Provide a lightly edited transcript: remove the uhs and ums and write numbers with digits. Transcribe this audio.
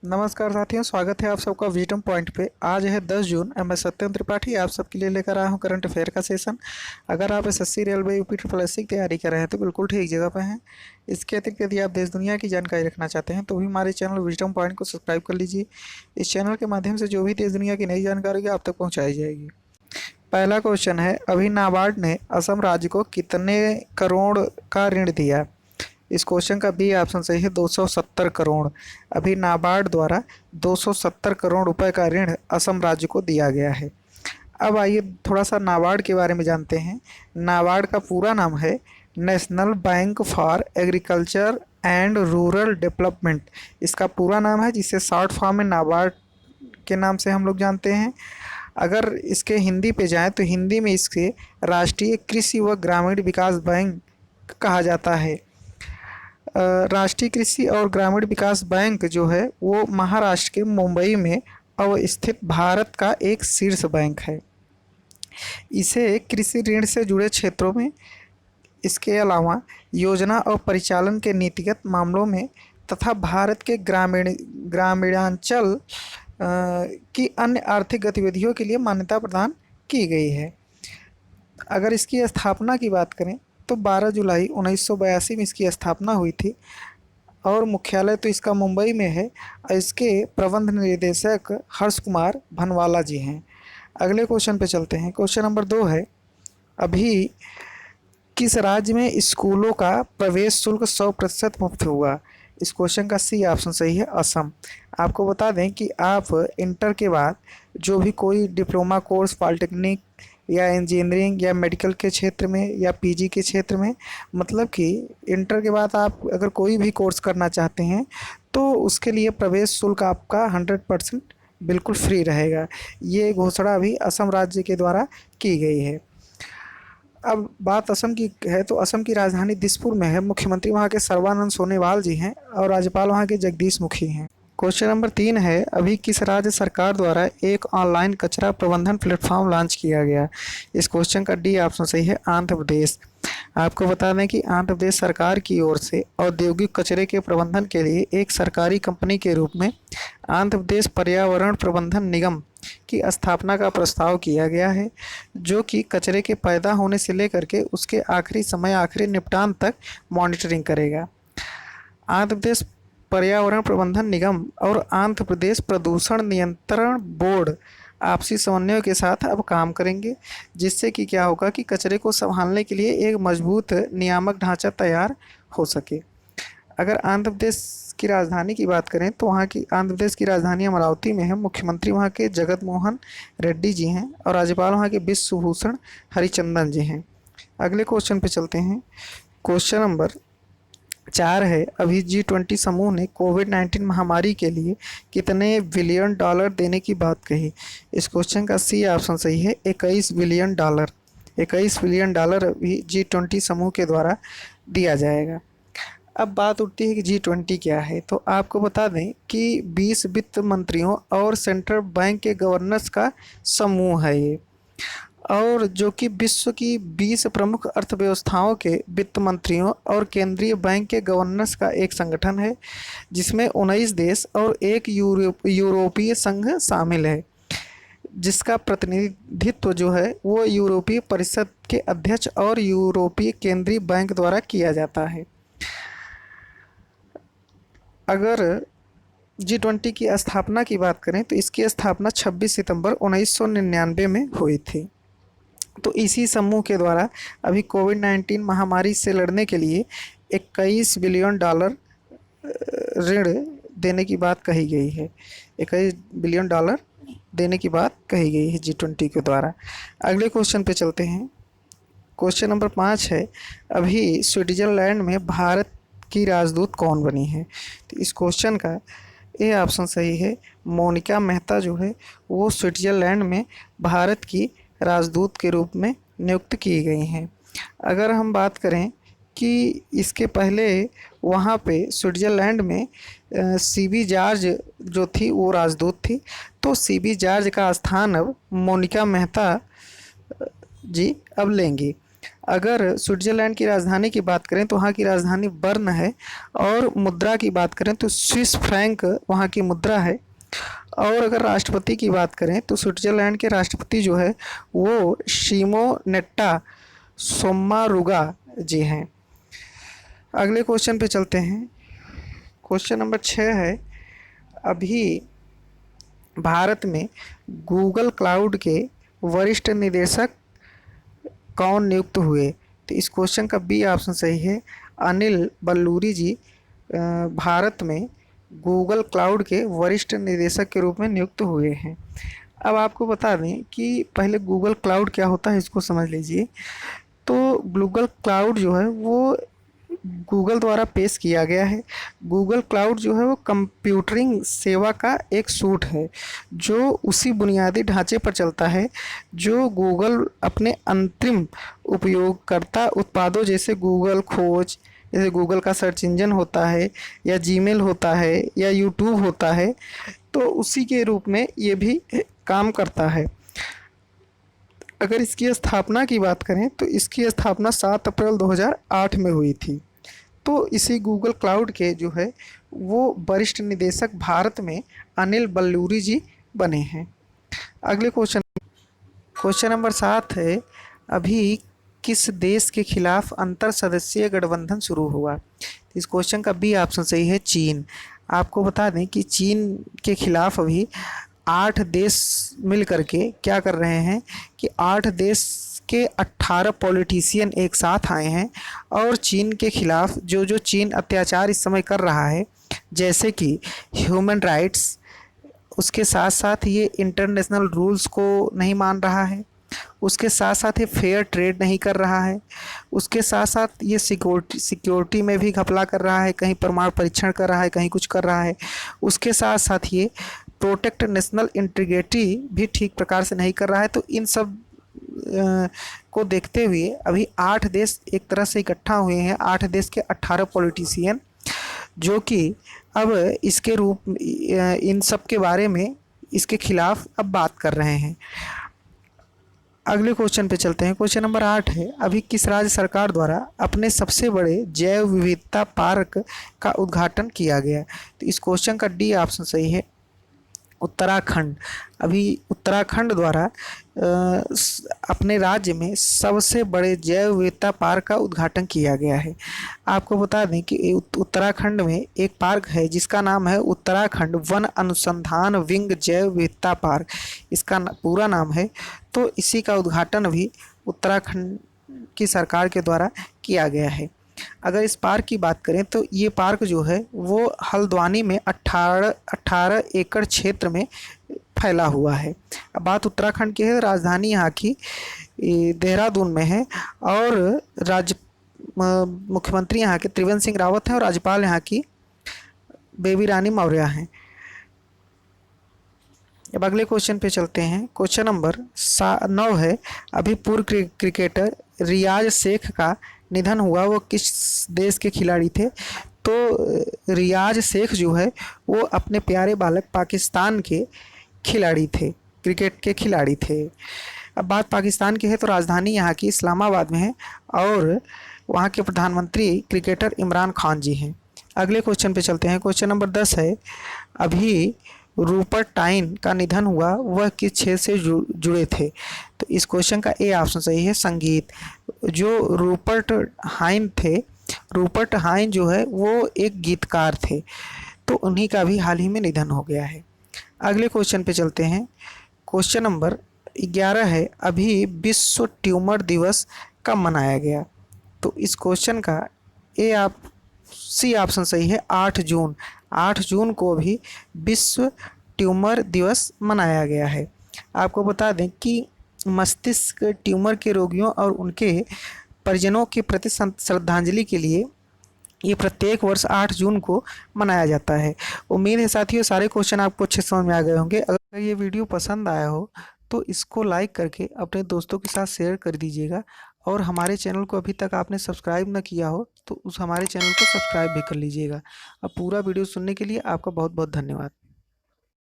नमस्कार साथियों, स्वागत है आप सबका विजडम पॉइंट पे। आज है 10 जून। मैं सत्येंद्र त्रिपाठी आप सबके लिए लेकर आया हूं करंट अफेयर का सेशन। अगर आप SSC railway UP triple SC की तैयारी कर रहे हैं तो बिल्कुल ठीक जगह पे हैं। इसके अतिरिक्त यदि आप देश दुनिया की जानकारी रखना चाहते हैं तो भी हमारे चैनल विजडम पॉइंट को सब्सक्राइब कर लीजिए। इस चैनल के माध्यम से जो भी देश दुनिया की नई जानकारी आप तक पहुँचाई जाएगी। पहला क्वेश्चन है, अभी नाबार्ड ने असम राज्य को कितने करोड़ का ऋण दिया? इस क्वेश्चन का बी ऑप्शन सही है, 270 करोड़। अभी नाबार्ड द्वारा 270 करोड़ रुपए का ऋण असम राज्य को दिया गया है। अब आइए थोड़ा सा नाबार्ड के बारे में जानते हैं। नाबार्ड का पूरा नाम है national bank for agriculture and rural development. इसका पूरा नाम है, जिसे शॉर्ट फॉर्म में नाबार्ड के नाम से हम लोग जानते हैं। अगर इसके हिंदी पे जाएं तो हिंदी में इसके राष्ट्रीय कृषि व ग्रामीण विकास बैंक कहा जाता है। राष्ट्रीय कृषि और ग्रामीण विकास बैंक जो है वो महाराष्ट्र के मुंबई में अवस्थित भारत का एक शीर्ष बैंक है। इसे कृषि ऋण से जुड़े क्षेत्रों में, इसके अलावा योजना और परिचालन के नीतिगत मामलों में तथा भारत के ग्रामीणांचल की अन्य आर्थिक गतिविधियों के लिए मान्यता प्रदान की गई है। अगर इसकी स्थापना की बात करें तो 12 जुलाई 1982 में इसकी स्थापना हुई थी और मुख्यालय तो इसका मुंबई में है। इसके प्रबंध निदेशक हर्ष कुमार भनवाला जी हैं। अगले क्वेश्चन पे चलते हैं। क्वेश्चन नंबर 2 है, अभी किस राज्य में स्कूलों का प्रवेश शुल्क 100% मुफ्त हुआ? इस क्वेश्चन का सी ऑप्शन सही है, असम। आपको बता दें कि आप इंटर के बाद जो भी कोई डिप्लोमा कोर्स पॉलिटेक्निक या इंजीनियरिंग या मेडिकल के क्षेत्र में या पीजी के क्षेत्र में, मतलब कि इंटर के बाद आप अगर कोई भी कोर्स करना चाहते हैं तो उसके लिए प्रवेश शुल्क आपका 100% बिल्कुल फ्री रहेगा। ये घोषणा भी असम राज्य के द्वारा की गई है। अब बात असम की है तो असम की राजधानी दिसपुर में है। मुख्यमंत्री वहाँ के सर्बानंद सोनोवाल जी हैं और राज्यपाल वहाँ के जगदीश मुखी हैं। क्वेश्चन नंबर 3 है, अभी किस राज्य सरकार द्वारा एक ऑनलाइन कचरा प्रबंधन प्लेटफॉर्म लॉन्च किया गया? इस क्वेश्चन का डी ऑप्शन सही है, आंध्र प्रदेश। आपको बता दें कि आंध्र प्रदेश सरकार की ओर से औद्योगिक कचरे के प्रबंधन के लिए एक सरकारी कंपनी के रूप में आंध्र प्रदेश पर्यावरण प्रबंधन निगम की स्थापना का प्रस्ताव किया गया है, जो कि कचरे के पैदा होने से लेकर के उसके आखिरी निपटान तक मॉनिटरिंग करेगा। आंध्र प्रदेश पर्यावरण प्रबंधन निगम और आंध्र प्रदेश प्रदूषण नियंत्रण बोर्ड आपसी समन्वय के साथ अब काम करेंगे, जिससे कि क्या होगा कि कचरे को संभालने के लिए एक मजबूत नियामक ढांचा तैयार हो सके। अगर आंध्र प्रदेश की राजधानी की बात करें तो वहाँ की आंध्र प्रदेश की राजधानी अमरावती में है। मुख्यमंत्री वहाँ के जगत मोहन रेड्डी जी हैं और राज्यपाल वहाँ के विश्वभूषण हरिचंदन जी हैं। अगले क्वेश्चन पे चलते हैं। क्वेश्चन नंबर 4 है, अभी G20 समूह ने कोविड-19 महामारी के लिए कितने बिलियन डॉलर देने की बात कही? इस क्वेश्चन का सी ऑप्शन सही है, 21 बिलियन डॉलर। 21 बिलियन डॉलर अभी G20 समूह के द्वारा दिया जाएगा। अब बात उठती है कि G20 क्या है, तो आपको बता दें कि 20 वित्त मंत्रियों और सेंट्रल बैंक के गवर्नर्स का समूह है ये, और जो कि विश्व की 20 प्रमुख अर्थव्यवस्थाओं के वित्त मंत्रियों और केंद्रीय बैंक के गवर्नर्स का एक संगठन है, जिसमें 19 देश और एक यूरोपीय संघ शामिल है, जिसका प्रतिनिधित्व जो है वो यूरोपीय परिषद के अध्यक्ष और यूरोपीय केंद्रीय बैंक द्वारा किया जाता है। अगर G20 की स्थापना की बात करें तो इसकी स्थापना 26 सितंबर 1999 में हुई थी। तो इसी समूह के द्वारा अभी कोविड-19 महामारी से लड़ने के लिए 21 बिलियन डॉलर ऋण देने की बात कही गई है। 21 बिलियन डॉलर देने की बात कही गई है G20 के द्वारा। अगले क्वेश्चन पे चलते हैं। क्वेश्चन नंबर 5 है, अभी स्विट्जरलैंड में भारत की राजदूत कौन बनी है? तो इस क्वेश्चन का ए ऑप्शन सही है, मोनिका मेहता जो है वो स्विट्जरलैंड में भारत की राजदूत के रूप में नियुक्त की गई हैं। अगर हम बात करें कि इसके पहले वहाँ पे स्विट्जरलैंड में सीबी जॉर्ज जो थी वो राजदूत थी, तो सीबी जॉर्ज का स्थान अब मोनिका मेहता जी अब लेंगी। अगर स्विट्जरलैंड की राजधानी की बात करें तो वहाँ की राजधानी बर्न है, और मुद्रा की बात करें तो स्विस फ्रैंक वहाँ की मुद्रा है। और अगर राष्ट्रपति की बात करें तो स्विट्जरलैंड के राष्ट्रपति जो है वो शिमोनेट्टा सोमारुगा जी हैं। अगले क्वेश्चन पे चलते हैं। क्वेश्चन नंबर 6 है, अभी भारत में गूगल क्लाउड के वरिष्ठ निदेशक कौन नियुक्त हुए? तो इस क्वेश्चन का बी ऑप्शन सही है, अनिल बल्लूरी जी भारत में गूगल क्लाउड के वरिष्ठ निदेशक के रूप में नियुक्त हुए हैं। अब आपको बता दें कि पहले गूगल क्लाउड क्या होता है, इसको समझ लीजिए। तो गूगल क्लाउड जो है वो गूगल द्वारा पेश किया गया है। गूगल क्लाउड जो है वो कंप्यूटरिंग सेवा का एक सूट है जो उसी बुनियादी ढांचे पर चलता है जो गूगल अपने अंतरिम उपयोगकर्ता उत्पादों जैसे गूगल खोज, जैसे गूगल का सर्च इंजन होता है, या जीमेल होता है, या यूट्यूब होता है, तो उसी के रूप में ये भी काम करता है। अगर इसकी स्थापना की बात करें तो इसकी स्थापना 7 अप्रैल 2008 में हुई थी। तो इसी गूगल क्लाउड के जो है वो वरिष्ठ निदेशक भारत में अनिल बल्लूरी जी बने हैं। अगले क्वेश्चन नंबर 7 है, अभी किस देश के खिलाफ अंतर सदस्यीय गठबंधन शुरू हुआ? इस क्वेश्चन का बी ऑप्शन सही है, चीन। आपको बता दें कि चीन के खिलाफ अभी 8 देश मिल करके क्या कर रहे हैं कि 8 देश के 18 पॉलिटिशियन एक साथ आए हैं और चीन के खिलाफ जो चीन अत्याचार इस समय कर रहा है, जैसे कि ह्यूमन राइट्स, उसके साथ साथ ये इंटरनेशनल रूल्स को नहीं मान रहा है, उसके साथ साथ ये फेयर ट्रेड नहीं कर रहा है, उसके साथ साथ ये सिक्योरिटी में भी घपला कर रहा है, कहीं परमाणु परीक्षण कर रहा है, कहीं कुछ कर रहा है, उसके साथ साथ ये प्रोटेक्ट नेशनल इंटीग्रिटी भी ठीक प्रकार से नहीं कर रहा है। तो इन सब को देखते हुए अभी 8 देश एक तरह से इकट्ठा हुए हैं, 8 देश के 18 पॉलिटिशियन, जो कि अब इसके रूप इन सब के बारे में इसके खिलाफ अब बात कर रहे हैं। अगले क्वेश्चन पे चलते हैं। क्वेश्चन नंबर 8 है, अभी किस राज्य सरकार द्वारा अपने सबसे बड़े जैव विविधता पार्क का उद्घाटन किया गया? तो इस क्वेश्चन का डी ऑप्शन सही है, उत्तराखंड। अभी उत्तराखंड द्वारा अपने राज्य में सबसे बड़े जैव विविधता पार्क का उद्घाटन किया गया है। आपको बता दें कि उत्तराखंड में एक पार्क है जिसका नाम है उत्तराखंड वन अनुसंधान विंग जैव विविधता पार्क, इसका पूरा नाम है। तो इसी का उद्घाटन भी उत्तराखंड की सरकार के द्वारा किया गया है। अगर इस पार्क की बात करें तो ये पार्क जो है वो हल्द्वानी में 18 एकड़ क्षेत्र में फैला हुआ है। अब बात उत्तराखंड की है, राजधानी यहाँ की देहरादून में है, और मुख्यमंत्री यहाँ के त्रिवेंद्र सिंह रावत हैं और राज्यपाल यहाँ की बेबी रानी मौर्य हैं। अब अगले क्वेश्चन पे चलते हैं। क्वेश्चन नंबर 9 है, अभी पूर्व क्रिकेटर रियाज शेख का निधन हुआ, वो किस देश के खिलाड़ी थे? तो रियाज शेख जो है वो अपने प्यारे बालक पाकिस्तान के खिलाड़ी थे, क्रिकेट के खिलाड़ी थे। अब बात पाकिस्तान की है तो राजधानी यहाँ की इस्लामाबाद में है, और वहाँ के प्रधानमंत्री क्रिकेटर इमरान खान जी हैं। अगले क्वेश्चन पे चलते हैं। क्वेश्चन नंबर 10 है, अभी रूपर्ट टाइन का निधन हुआ, वह किस क्षेत्र से जुड़े थे? तो इस क्वेश्चन का ए ऑप्शन सही है, संगीत। जो रूपर्ट हाइन थे, रूपर्ट हाइन जो है वो एक गीतकार थे, तो उन्हीं का भी हाल ही में निधन हो गया है। अगले क्वेश्चन पे चलते हैं। क्वेश्चन नंबर 11 है, अभी विश्व ट्यूमर दिवस कब मनाया गया? तो इस क्वेश्चन का सी ऑप्शन सही है, 8 जून। 8 जून को भी विश्व ट्यूमर दिवस मनाया गया है। आपको बता दें कि मस्तिष्क ट्यूमर के रोगियों और उनके परिजनों के प्रति श्रद्धांजलि के लिए ये प्रत्येक वर्ष 8 जून को मनाया जाता है। उम्मीद है साथियों सारे क्वेश्चन आपको अच्छे समझ में आ गए होंगे। अगर ये वीडियो पसंद आया हो तो इसको लाइक करके अपने दोस्तों के साथ शेयर कर दीजिएगा, और हमारे चैनल को अभी तक आपने सब्सक्राइब न किया हो तो हमारे चैनल को सब्सक्राइब भी कर लीजिएगा। अब पूरा वीडियो सुनने के लिए आपका बहुत बहुत धन्यवाद।